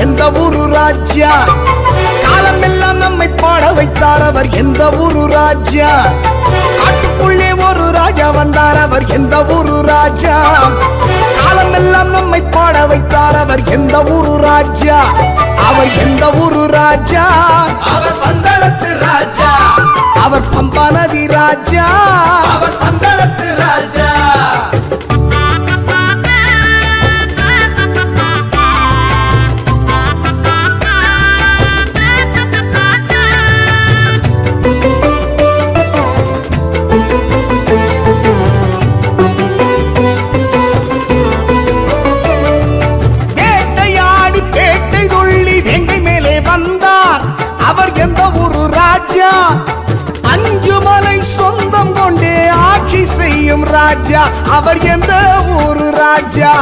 எந்த ஊரு ராஜா? காலமெல்லாம் நம்மை பாட வைத்தார் அவர் எந்த ஊரு ராஜா? காட்டுக்குள்ளே ஒரு ராஜா வந்தார் அவர் எந்த ஊரு ராஜா? காலமெல்லாம் நம்மை பாட வைத்தார் அவர் எந்த ஊரு ராஜா? அவர் எந்த ஊரு ராஜா? அவர் பந்தளத்து ராஜா, அவர் பம்பா நதி ராஜா, அவர் பந்தளத்து ராஜா. வேட்டையாடி பேட்டை கொள்ளி வெங்கை மேலே வந்தார் அவர் எந்த ஊரு ராஜா? அஞ்சுமலை சொந்தம் கொண்டே ஆட்சி செய்யும் ராஜா அவர் எந்த ஊரு ராஜா?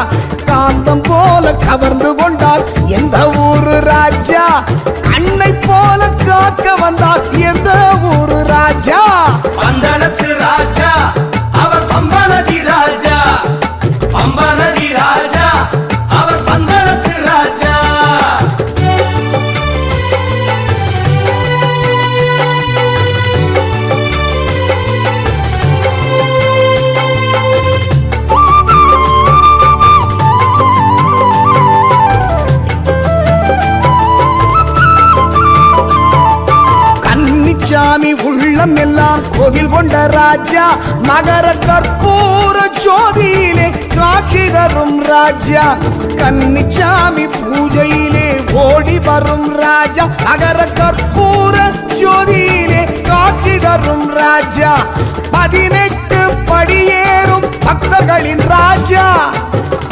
காந்தம் போல கவர்ந்து கொண்டார் எந்த ஊரு ராஜா? கண்ணை போல காக்க வந்தார் எந்த ஊரு ராஜா? பந்தளத்து ராஜா, அவர் பம்பா நதி ராஜா, பம்பா நதி ராஜா, அவர் பந்தளத்து ராஜா. கன்னிச்சாமி உள்ளம் எல்லாம் கோவில் கொண்ட ராஜா, மகர கற்பூர ஜோதியிலே காட்சி தரும் ராஜா. கன்னிச்சாமி பூஜையிலே ஓடி வரும் ராஜா, மகர கற்பூர ஜோதியிலே காட்சி தரும் ராஜா. 18 படியேறும் பக்தர்களின் ராஜா,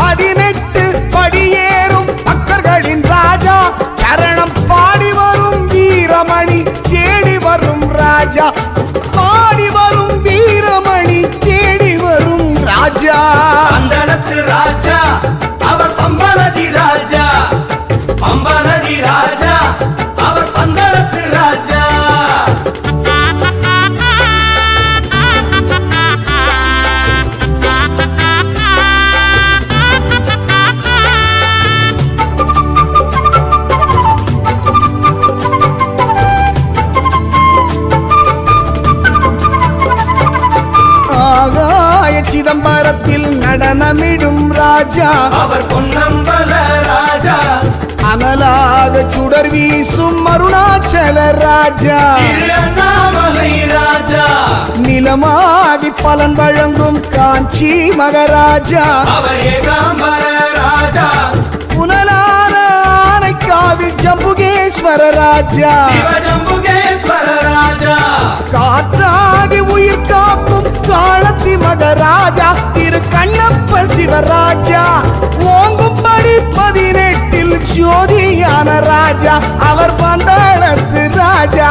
18 படியேறும் பக்தர்களின் ராஜா. சரணம் பாடி வரும் வீரமணி தேடி வரும் ராஜா, பாடி வரும் வீரமணி தேடி வரும் ராஜா. பந்தளத்து ராஜா, அவர் பம்பா நதி ராஜா, பம்பா நதி ராஜா, அவர் பந்தளத்து ராஜா. ஆகாய சிதம்பரத்தில் நடனமிடும் ராஜா, அவர் பொன்னம்பல ராஜா, அனலாக சுடர் வீசும் அருணாச்சல ராஜா. திரு அண்ணாமலை ராஜா, நிலமாகி பலன் வழங்கும் காஞ்சி மகராஜா. அவர் ஏகாம்பர ராஜா, புனலான ஆனைக்காவில் ஜம்புகேஸ்வர ராஜா. சிவஜம்புகேஸ்வர ராஜா, காற்றாகி உயிர் காக்கும் காலத்தி மகராஜா. திரு கண்ணப்ப சிவராஜா, ஓங்கும்படி 18 ஜோதியான ராஜா அவர் பந்தளத்து ராஜா.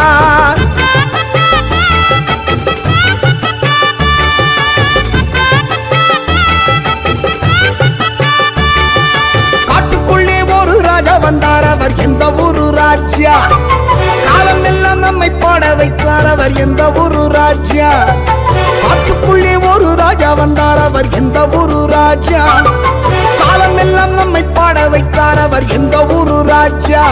காட்டுக்குள்ளே ஒரு ராஜா வந்தார் அவர் எந்த ஊரு ராஜா? காலம் எல்லாம் நம்மை பாட வைத்தார் அவர் எந்த ஊரு ராஜா? காட்டுக்குள்ளே ஒரு ராஜா வந்தார் அவர் எந்த ஊரு ராஜா? காலம் எல்லாம் நம்மை பாட வைத்தார் அவர் எந்த ஊரு ராஜா?